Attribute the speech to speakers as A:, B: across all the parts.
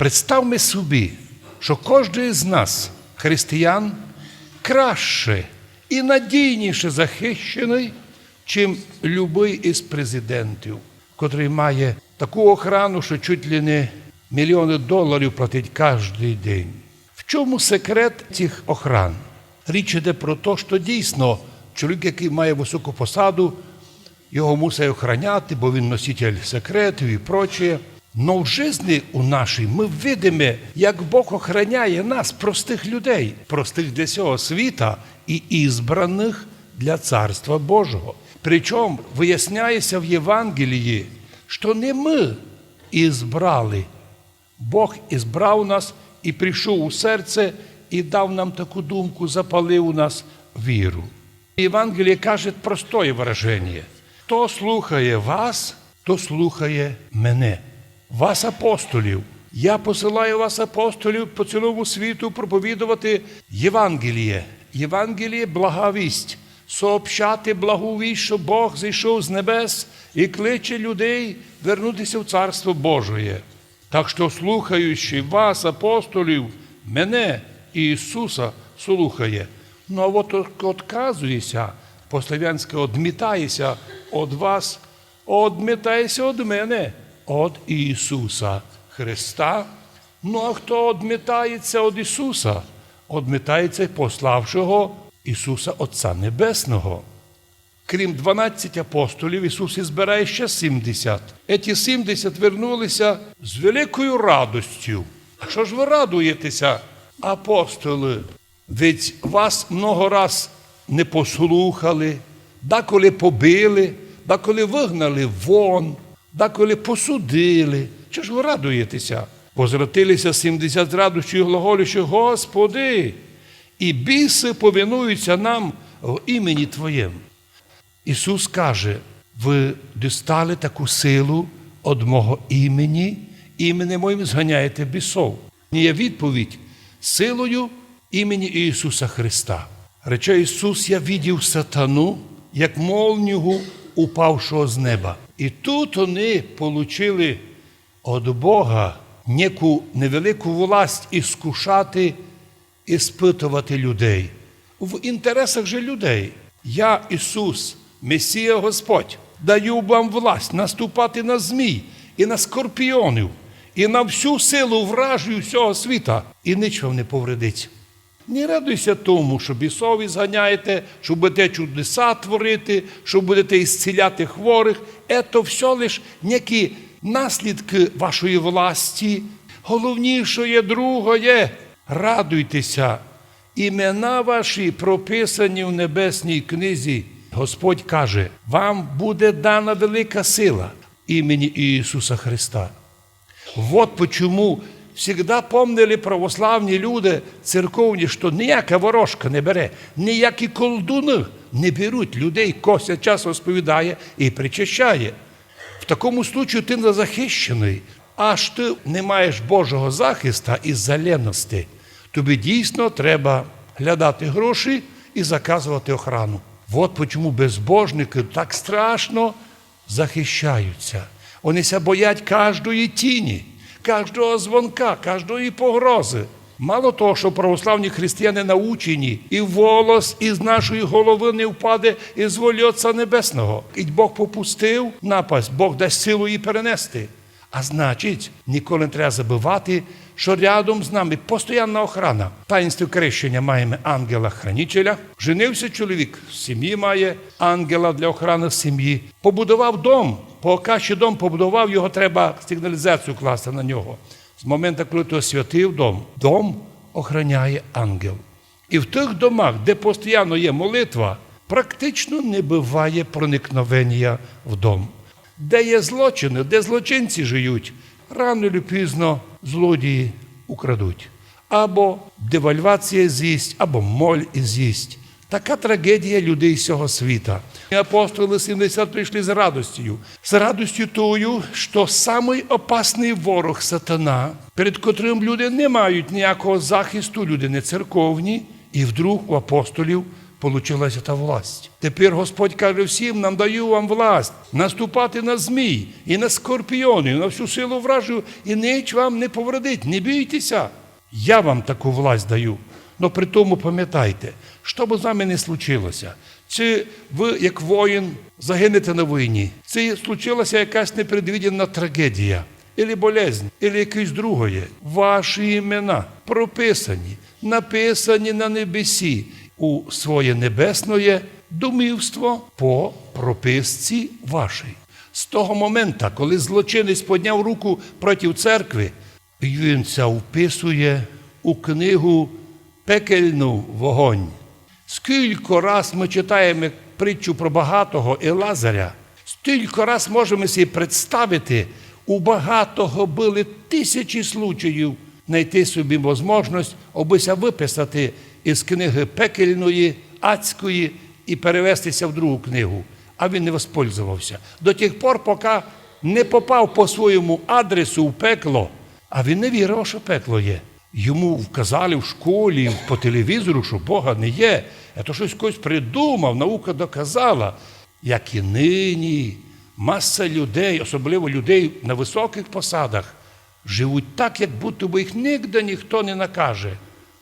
A: Представмо собі, що кожен з нас, християн, краще і надійніше захищений, чим будь-який із президентів, котрий має таку охорону, що чуть ли не мільйони доларів платить кожен день. В чому секрет цих охорон? Річ йде про те, що дійсно чоловік, який має високу посаду, його мусить охороняти, бо він носитель секретів і прочее. Но в житті у нашій ми видимо, як Бог охороняє нас, простих людей, простих для цього світа і ізбраних для Царства Божого. Причому виясняється в Євангелії, що не ми ізбрали. Бог ізбрав нас і прийшов у серце і дав нам таку думку, запалив у нас віру. Євангеліє каже просте вираження. Хто слухає вас, то слухає мене. Вас, апостолів. Я посилаю вас, апостолів, по цілому світу проповідувати Євангеліє. Євангеліє – блага вість. Сообщати благу вість, що Бог зійшов з небес і кличе людей вернутися в Царство Божє. Так що, слухаючи вас, апостолів, мене і Ісуса слухає. Ну, а от відказується, по-славянськи одмітається від вас, одмітається від мене, від Ісуса Христа. Ну, а хто одмітається від Ісуса? Одмітається пославшого Ісуса Отця Небесного. Крім 12 апостолів, Ісус збирає ще 70. Ці 70 вернулися з великою радостю. Що ж ви радуєтеся, апостоли? Ведь вас много раз не послухали, деколи побили, деколи вигнали вон, деколи посудили. Що ж ви радуєтеся? Возвратилися 70 з радостю і глаголючи: Господи, і біси повинуються нам в імені Твоєму. Ісус каже: ви дістали таку силу від мого імені, іменем моїм зганяєте бісов. Є відповідь: силою імені Ісуса Христа. Рече Ісус: я видів сатану, як молнію, упавшого з неба. І тут вони отримали від Бога неку невелику власть іскушати, іспитувати людей. В інтересах же людей. Я, Ісус, Месія Господь, даю вам власть наступати на змій і на скорпіонів, і на всю силу вражу всього світа, і нічого не повредить. Не радуйся тому, що бісові зганяєте, що будете чудеса творити, що будете ісціляти хворих. Це все лише які наслідки вашої власті. Головніше є другое. Радуйтеся. Імена ваші прописані в небесній книзі. Господь каже: вам буде дана велика сила імені Ісуса Христа. Вот чому завжди помнили православні люди, церковні, що ніяка ворожка не бере, ніякі колдуни не беруть людей, Костя час розповідає і причащає. В такому случаю ти не захищений, аж ти не маєш Божого захисту із-за леності. Тобі дійсно треба глядати гроші і заказувати охорону. Вот чому безбожники так страшно захищаються. Вони ся боять кожної тіні, кожного дзвонка, кожної погрози. Мало того, що православні християни научені, і волос із нашої голови не впаде із волі Отця Небесного. І Бог попустив напасть, Бог дасть силу її перенести. А значить, ніколи не треба забувати, що рядом з нами постійна охорона. В таїнстві крещення маємо ангела-хранителя. Женився чоловік, в сім'ї має ангела для охорони сім'ї. Побудував дом, поки дом побудував, його треба сигналізацію класти на нього. З моменту, коли ти освятив дом охороняє ангел. І в тих домах, де постійно є молитва, практично не буває проникновення в дом. Де є злочини, де злочинці живуть, рано чи пізно злодії украдуть. Або девальвація з'їсть, або моль з'їсть. Така трагедія людей всього світа. Апостоли 70 прийшли з радостю. З радостю тою, що самий опасний ворог сатана, перед котрим люди не мають ніякого захисту, люди не церковні, і вдруг у апостолів получилася та власть. Тепер Господь каже всім, нам даю вам власть наступати на змій і на скорпіони, і на всю силу вражу, і ніч вам не повредить, не бійтеся. Я вам таку власть даю. Но при тому пам'ятайте, що б з вами не случилося, чи ви, як воїн, загинете на війні, чи случилася якась непредвидена трагедія, або болезнь, або якесь друге, ваші імена прописані, написані на небесі у своє небесне домівство по прописці вашій. З того моменту, коли злочинець підняв руку проти церкви, він це вписує у книгу «Пекельну вогонь». Скільки раз ми читаємо притчу про багатого і Лазаря, стільки раз можемо собі представити, у багатого були тисячі случаїв знайти собі можливість, абися виписати із книги пекельної, адської і перевестися в другу книгу. А він не воспользувався. До тих пор, поки не попав по своєму адресу в пекло, а він не вірив, що пекло є. Йому вказали в школі, по телевізору, що Бога не є. Це щось хтось придумав, наука доказала. Як і нині, маса людей, особливо людей на високих посадах, живуть так, як будто би їх ніде ніхто не накаже.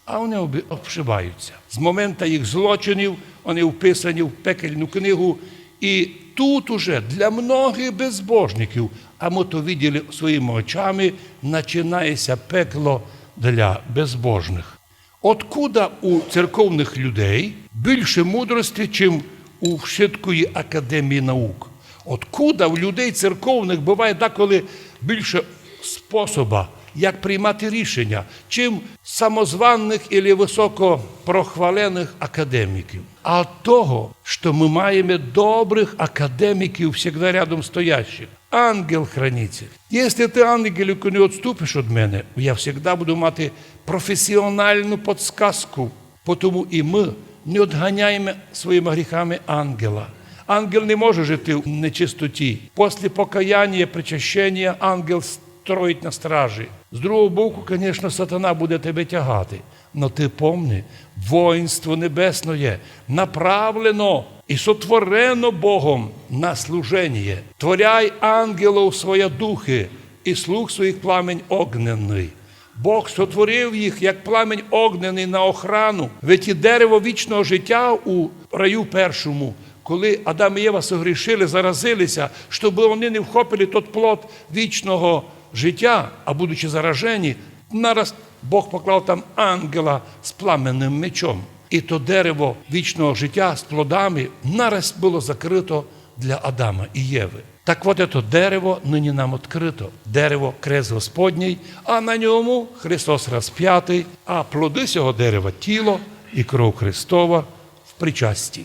A: А вони обшиваються. З моменту їх злочинів вони вписані в пекельну книгу. І тут уже для многих безбожників, а ми то виділи своїми очами, починається пекло для безбожних. Откуда у церковних людей більше мудрості, чим у Вшиткої академії наук? Откуда у людей церковних буває деколи більше способа, як приймати рішення, чим самозваних або високопрохвалених академіків? А от того, що ми маємо добрих академіків завжди рядом стоящих. Ангел-хранитель. Якщо ти, ангелику, не відступиш від мене, я завжди буду мати професіональну підсказку. Тому і ми не відганяємо своїми гріхами ангела. Ангел не може жити в нечистоті. Після покаяння, причащення ангел строїть на стражі. З другого боку, звісно, сатана буде тебе тягати. Но ти помни, воїнство небесне направлено і сотворено Богом на служення. Творяй ангелов своє духи і слуг своїх пламень огненний. Бог сотворив їх, як пламень огнений на охрану. Ведь і дерево вічного життя у раю першому, коли Адам і Єва согрішили, заразилися, щоб вони не вхопили тот плод вічного життя, а будучи заражені, нараз Бог поклав там ангела з пламенним мечом. І то дерево вічного життя з плодами нараз було закрито для Адама і Єви. Так от це дерево нині нам відкрито. Дерево – крест Господній, а на ньому Христос розп'ятий, а плоди цього дерева – тіло і кров Христова в причасті.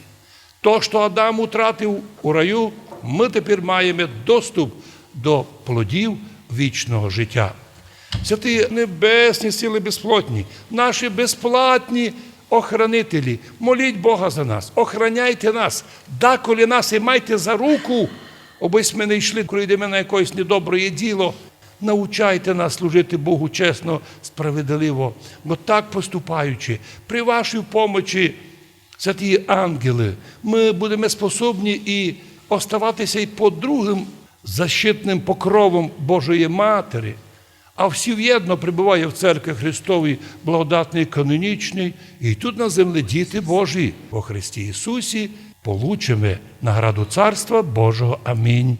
A: То, що Адам втратив у раю, ми тепер маємо доступ до плодів вічного життя. Святі небесні сили безплотні, наші безплатні охранителі, моліть Бога за нас, охраняйте нас, деколи нас і майте за руку, обись ми не йшли, коли йдемо на якесь недобре діло, научайте нас служити Богу чесно, справедливо, бо так поступаючи, при вашій помочі, святі ангели, ми будемо способні і оставатися і під другим защитним покровом Божої Матері, а всі в'єдно прибуває в Церкві Христовій благодатний канонічний, і тут на землі діти Божі. Во Христі Ісусі получимо награду Царства Божого. Амінь.